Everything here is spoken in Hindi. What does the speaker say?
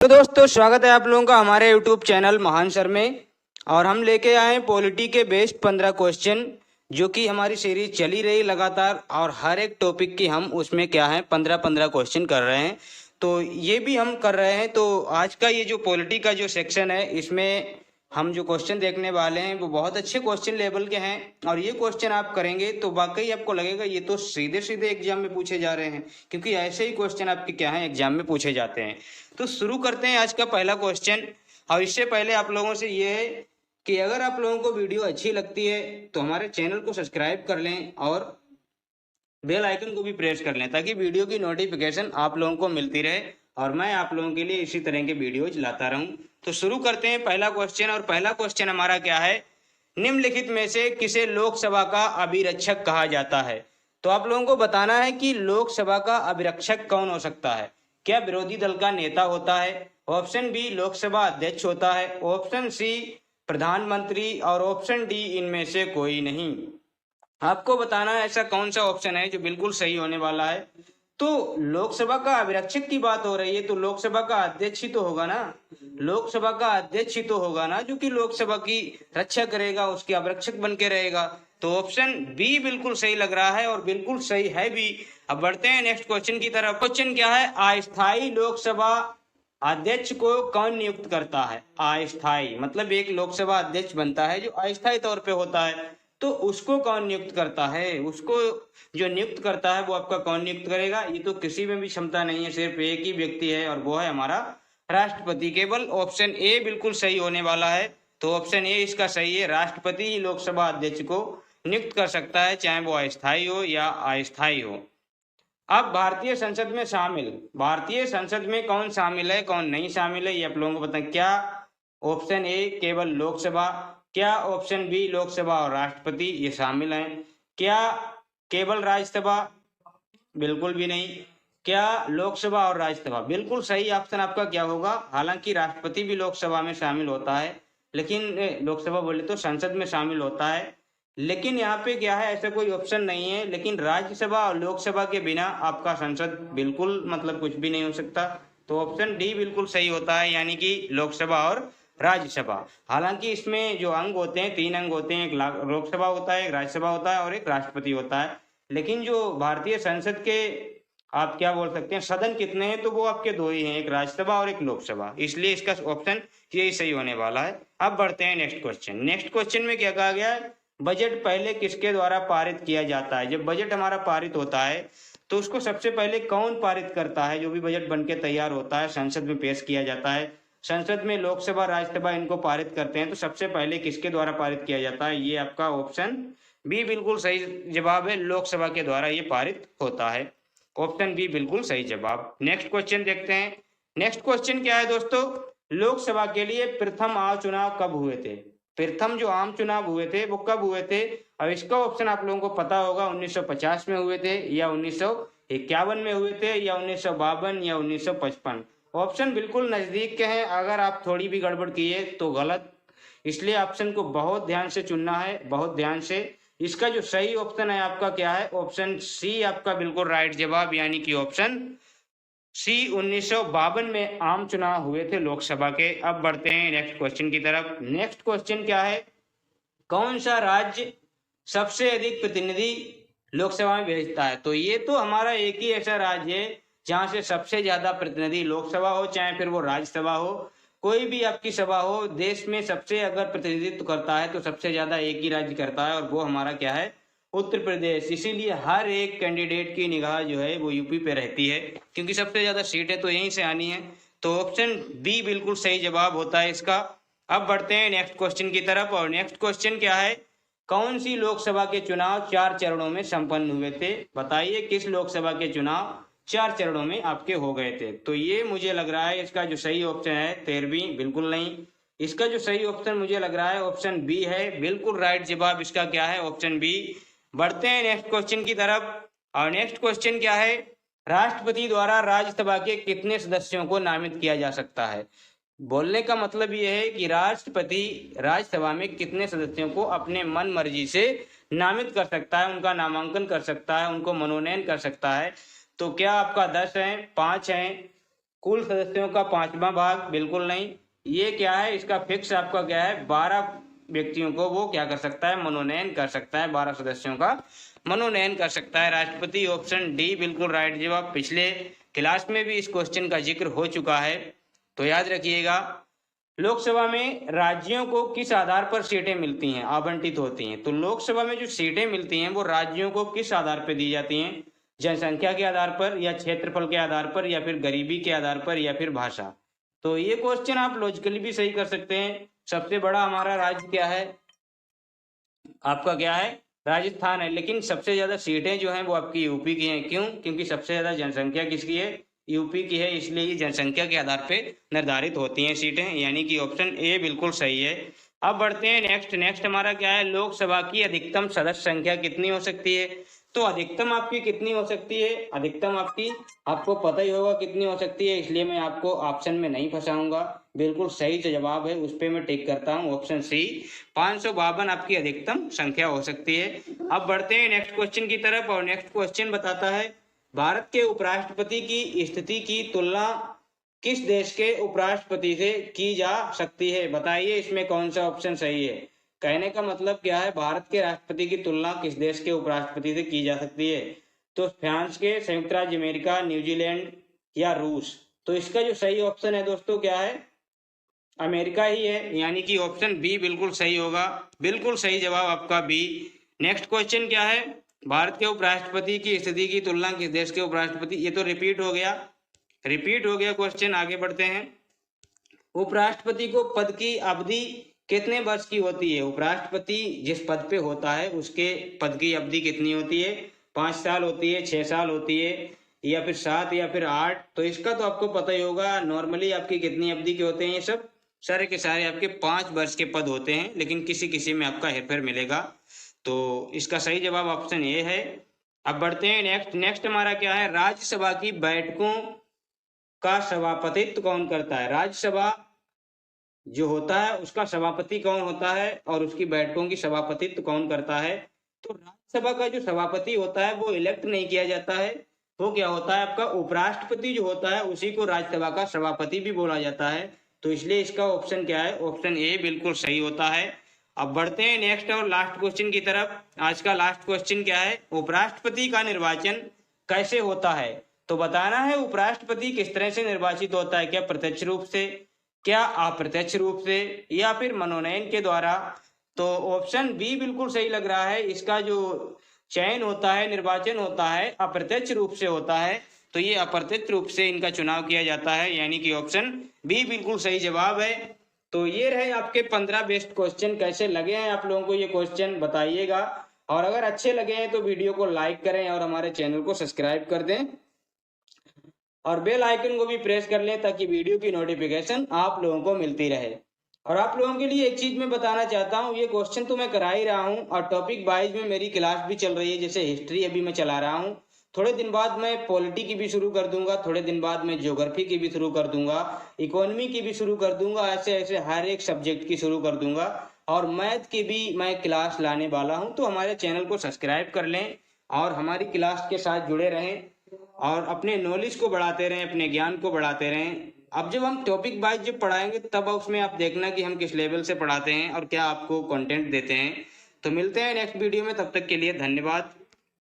तो दोस्तों स्वागत है आप लोगों का हमारे YouTube चैनल महान सर में। और हम लेके आए हैं पॉलिटी के बेस्ट 15 क्वेश्चन, जो कि हमारी सीरीज चली रही लगातार। और हर एक टॉपिक की हम उसमें क्या है 15-15 क्वेश्चन कर रहे हैं, तो ये भी हम कर रहे हैं। तो आज का ये जो पॉलिटी का जो सेक्शन है, इसमें हम जो क्वेश्चन देखने वाले हैं वो बहुत अच्छे क्वेश्चन लेवल के हैं। और ये क्वेश्चन आप करेंगे तो वाकई आपको लगेगा ये तो सीधे सीधे एग्जाम में पूछे जा रहे हैं, क्योंकि ऐसे ही क्वेश्चन आपके क्या है एग्जाम में पूछे जाते हैं। तो शुरू करते हैं आज का पहला क्वेश्चन। और इससे पहले आप लोगों से ये है कि अगर आप लोगों को वीडियो अच्छी लगती है तो हमारे चैनल को सब्सक्राइब कर लें और बेल आइकन को भी प्रेस कर लें, ताकि वीडियो की नोटिफिकेशन आप लोगों को मिलती रहे और मैं आप लोगों के लिए इसी तरह के वीडियोज लाता रहूं। तो शुरू करते हैं पहला क्वेश्चन। और पहला क्वेश्चन हमारा क्या है, निम्नलिखित में से किसे लोकसभा का अभिरक्षक कहा जाता है। तो आप लोगों को बताना है कि लोकसभा का अभिरक्षक कौन हो सकता है। क्या विरोधी दल का नेता होता है, ऑप्शन बी लोकसभा अध्यक्ष होता है, ऑप्शन सी प्रधानमंत्री, और ऑप्शन डी इनमें से कोई नहीं। आपको बताना है ऐसा कौन सा ऑप्शन है जो बिल्कुल सही होने वाला है। तो लोकसभा का अभिरक्षक की बात हो रही है, तो लोकसभा का अध्यक्ष ही तो होगा ना। लोकसभा का अध्यक्ष ही तो होगा ना, जो कि लोकसभा की रक्षा करेगा, उसके अभिरक्षक बन के रहेगा। तो ऑप्शन बी बिल्कुल सही लग रहा है और बिल्कुल सही है भी। अब बढ़ते हैं नेक्स्ट क्वेश्चन की तरफ। क्वेश्चन क्या है, अस्थायी लोकसभा अध्यक्ष को कौन नियुक्त करता है। अस्थायी मतलब एक लोकसभा अध्यक्ष बनता है जो अस्थायी तौर पे होता है, तो उसको कौन नियुक्त करता है। उसको जो नियुक्त करता है वो आपका कौन नियुक्त करेगा। ये तो किसी में भी क्षमता नहीं है, सिर्फ एक ही व्यक्ति है और वो है हमारा राष्ट्रपति। केवल ऑप्शन ए बिल्कुल सही होने वाला है। तो ऑप्शन ए इसका सही है, राष्ट्रपति ही लोकसभा अध्यक्ष को नियुक्त कर सकता है, चाहे वो अस्थायी हो या अस्थायी हो। अब भारतीय संसद में कौन शामिल है कौन नहीं शामिल है, ये आप लोगों को बताएं। क्या ऑप्शन ए केवल लोकसभा, क्या ऑप्शन बी लोकसभा और राष्ट्रपति ये शामिल हैं, क्या केवल राज्यसभा, बिल्कुल भी नहीं, क्या लोकसभा और राज्यसभा। बिल्कुल सही ऑप्शन आपका क्या होगा, हालांकि राष्ट्रपति भी लोकसभा में शामिल होता है, लेकिन लोकसभा बोले तो संसद में शामिल होता है, लेकिन यहाँ पे क्या है ऐसा कोई ऑप्शन नहीं है। लेकिन राज्यसभा और लोकसभा के बिना आपका संसद बिल्कुल मतलब कुछ भी नहीं हो सकता। तो ऑप्शन डी बिल्कुल सही होता है, यानी कि लोकसभा और राज्यसभा। हालांकि इसमें जो अंग होते हैं 3 अंग होते हैं, एक लोकसभा होता है, एक राज्यसभा होता है और एक राष्ट्रपति होता है। लेकिन जो भारतीय संसद के आप क्या बोल सकते हैं सदन कितने हैं, तो वो आपके 2 ही हैं, एक राज्यसभा और एक लोकसभा, इसलिए इसका ऑप्शन यही सही होने वाला है। अब बढ़ते हैं नेक्स्ट क्वेश्चन। नेक्स्ट क्वेश्चन में क्या कहा गया है, बजट पहले किसके द्वारा पारित किया जाता है। जब बजट हमारा पारित होता है तो उसको सबसे पहले कौन पारित करता है। जो भी बजट बन के तैयार होता है संसद में पेश किया जाता है, संसद में लोकसभा राज्यसभा इनको पारित करते हैं, तो सबसे पहले किसके द्वारा पारित किया जाता है। ये आपका ऑप्शन बी बिल्कुल सही जवाब है, लोकसभा के द्वारा ये पारित होता है। ऑप्शन बी बिल्कुल सही जवाब। नेक्स्ट क्वेश्चन देखते हैं। नेक्स्ट क्वेश्चन क्या है दोस्तों, लोकसभा के लिए प्रथम आम चुनाव कब हुए थे। प्रथम जो आम चुनाव हुए थे वो कब हुए थे। अब इसका ऑप्शन आप लोगों को पता होगा, 1950 में हुए थे या 1951 में हुए थे या 1952 या 1955। ऑप्शन बिल्कुल नजदीक के हैं, अगर आप थोड़ी भी गड़बड़ किए तो गलत, इसलिए ऑप्शन को बहुत ध्यान से चुनना है, बहुत ध्यान से। इसका जो सही ऑप्शन है आपका क्या है, ऑप्शन सी आपका बिल्कुल राइट जवाब, यानी कि ऑप्शन सी 1952 में आम चुनाव हुए थे लोकसभा के। अब बढ़ते हैं नेक्स्ट क्वेश्चन की तरफ। नेक्स्ट क्वेश्चन क्या है, कौन सा राज्य सबसे अधिक प्रतिनिधि लोकसभा में भेजता है। तो ये तो हमारा एक ही ऐसा राज्य है जहां से सबसे ज्यादा प्रतिनिधि लोकसभा हो चाहे फिर वो राज्यसभा हो, कोई भी आपकी सभा हो, देश में सबसे अगर प्रतिनिधित्व करता है तो सबसे ज्यादा एक ही राज्य करता है, और वो हमारा क्या है उत्तर प्रदेश। इसीलिए हर एक कैंडिडेट की निगाह जो है वो यूपी पे रहती है, क्योंकि सबसे ज्यादा सीटें तो यहीं से आनी है। तो ऑप्शन बी बिल्कुल सही जवाब होता है इसका। अब बढ़ते हैं नेक्स्ट क्वेश्चन की तरफ। और नेक्स्ट क्वेश्चन क्या है, कौन सी लोकसभा के चुनाव 4 चरणों में संपन्न हुए थे। बताइए किस लोकसभा के चुनाव 4 चरणों में आपके हो गए थे। तो ये मुझे लग रहा है इसका जो सही ऑप्शन है 13वीं, बिल्कुल नहीं। इसका जो सही ऑप्शन मुझे लग रहा है ऑप्शन बी है, बिल्कुल राइट जवाब इसका क्या है, ऑप्शन बी। बढ़ते हैं नेक्स्ट क्वेश्चन की तरफ। और नेक्स्ट क्वेश्चन क्या है, राष्ट्रपति द्वारा राज्यसभा के कितने सदस्यों को नामित किया जा सकता है। बोलने का मतलब यह है कि राष्ट्रपति राज्यसभा में कितने सदस्यों को अपने मन मर्जी से नामित कर सकता है, उनका नामांकन कर सकता है, उनको मनोनयन कर सकता है। तो क्या आपका 10 है, 5 है, कुल सदस्यों का 5वां भाग, बिल्कुल नहीं। ये क्या है, इसका फिक्स आपका क्या है, 12 व्यक्तियों को वो क्या कर सकता है, मनोनयन कर सकता है, 12 सदस्यों का मनोनयन कर सकता है राष्ट्रपति। ऑप्शन डी बिल्कुल राइट जवाब। पिछले क्लास में भी इस क्वेश्चन का जिक्र हो चुका है, तो याद रखिएगा। लोकसभा में राज्यों को किस आधार पर सीटें मिलती हैं, आवंटित होती हैं? तो लोकसभा में जो सीटें मिलती हैं वो राज्यों को किस आधार पर दी जाती हैं? जनसंख्या के आधार पर, या क्षेत्रफल के आधार पर, या फिर गरीबी के आधार पर, या फिर भाषा। तो ये क्वेश्चन आप लॉजिकली भी सही कर सकते हैं। सबसे बड़ा हमारा राज्य क्या है, आपका क्या है, राजस्थान है, लेकिन सबसे ज्यादा सीटें जो हैं वो आपकी यूपी की हैं। क्यों? क्योंकि सबसे ज्यादा जनसंख्या किसकी है, यूपी की है, इसलिए ये जनसंख्या के आधार पे निर्धारित होती हैं सीटें, यानी कि ऑप्शन ए बिल्कुल सही है। अब बढ़ते हैं नेक्स्ट हमारा क्या है, लोकसभा की अधिकतम सदस्य संख्या कितनी हो सकती है? तो अधिकतम आपकी कितनी हो सकती है, अधिकतम आपकी आपको पता ही होगा कितनी हो सकती है, इसलिए मैं आपको ऑप्शन में नहीं फंसाऊंगा। बिल्कुल सही जवाब है, उस पर मैं टिक करता हूँ, ऑप्शन सी 552 आपकी अधिकतम संख्या हो सकती है। अब बढ़ते हैं नेक्स्ट क्वेश्चन की तरफ, और नेक्स्ट क्वेश्चन बताता है भारत के उपराष्ट्रपति की स्थिति की तुलना किस देश के उपराष्ट्रपति से की जा सकती है? बताइए इसमें कौन सा ऑप्शन सही है। कहने का मतलब क्या है, भारत के राष्ट्रपति की तुलना किस देश के उपराष्ट्रपति से की जा सकती है? तो फ्रांस के, संयुक्त राज्य अमेरिका, न्यूजीलैंड या रूस। तो इसका जो सही ऑप्शन है दोस्तों क्या है, अमेरिका ही है, यानी कि ऑप्शन बी बिल्कुल सही होगा। बिल्कुल सही जवाब आपका बी। नेक्स्ट क्वेश्चन क्या है, भारत के उपराष्ट्रपति की स्थिति की तुलना किस देश के उपराष्ट्रपति, ये तो रिपीट हो गया क्वेश्चन। आगे बढ़ते हैं। उपराष्ट्रपति को पद की अवधि कितने वर्ष की होती है? उपराष्ट्रपति जिस पद पे होता है उसके पद की अवधि कितनी होती है? 5 साल होती है, 6 साल होती है, या फिर 7, या फिर 8? तो इसका तो आपको पता ही होगा। नॉर्मली आपकी कितनी अवधि के होते हैं ये सब, सारे के सारे आपके 5 वर्ष के पद होते हैं, लेकिन किसी किसी में आपका हेरफेर मिलेगा। तो इसका सही जवाब ऑप्शन ए है। अब बढ़ते हैं नेक्स्ट हमारा क्या है, राज्यसभा की बैठकों का सभापतित्व कौन करता है? राज्यसभा जो होता है उसका सभापति कौन होता है, और उसकी बैठकों की सभापतित्व कौन करता है? तो राज्यसभा का जो सभापति होता है वो इलेक्ट नहीं किया जाता है, वो क्या होता है, आपका उपराष्ट्रपति जो होता है उसी को राज्यसभा का सभापति भी बोला जाता है। तो इसलिए इसका ऑप्शन क्या है, ऑप्शन ए बिल्कुल सही होता है। अब बढ़ते हैं नेक्स्ट और लास्ट क्वेश्चन की तरफ। आज का लास्ट क्वेश्चन क्या है, उपराष्ट्रपति का निर्वाचन कैसे होता है? तो बताना है उपराष्ट्रपति किस तरह से निर्वाचित होता है, क्या प्रत्यक्ष रूप से, क्या अप्रत्यक्ष रूप से, या फिर मनोनयन के द्वारा? तो ऑप्शन बी बिल्कुल सही लग रहा है। इसका जो चयन होता है, निर्वाचन होता है, अप्रत्यक्ष रूप से होता है। तो ये अप्रत्यक्ष रूप से इनका चुनाव किया जाता है, यानी कि ऑप्शन बी बिल्कुल सही जवाब है। तो ये रहे आपके 15 बेस्ट क्वेश्चन। कैसे लगे हैं आप लोगों को ये क्वेश्चन, बताइएगा। और अगर अच्छे लगे हैं तो वीडियो को लाइक करें और हमारे चैनल को सब्सक्राइब कर दें, और बेल आइकन को भी प्रेस कर लें ताकि वीडियो की नोटिफिकेशन आप लोगों को मिलती रहे। और आप लोगों के लिए एक चीज मैं बताना चाहता हूँ, ये क्वेश्चन तो मैं करा ही रहा हूँ, और टॉपिक वाइज में मेरी क्लास भी चल रही है। जैसे हिस्ट्री अभी मैं चला रहा हूँ, थोड़े दिन बाद मैं पॉलिटी की भी शुरू कर दूंगा, थोड़े दिन बाद मैं ज्योग्राफी की भी शुरू कर दूंगा, इकोनॉमी की भी शुरू कर दूंगा, ऐसे ऐसे हर एक सब्जेक्ट की शुरू कर दूंगा, और मैथ की भी मैं क्लास लाने वाला हूँ। तो हमारे चैनल को सब्सक्राइब कर लें और हमारी क्लास के साथ जुड़े रहें, और अपने नॉलेज को बढ़ाते रहें, अपने ज्ञान को बढ़ाते रहें। अब जब हम टॉपिक वाइज जब पढ़ाएंगे तब उसमें आप देखना कि हम किस लेवल से पढ़ाते हैं और क्या आपको कंटेंट देते हैं। तो मिलते हैं नेक्स्ट वीडियो में, तब तक के लिए धन्यवाद।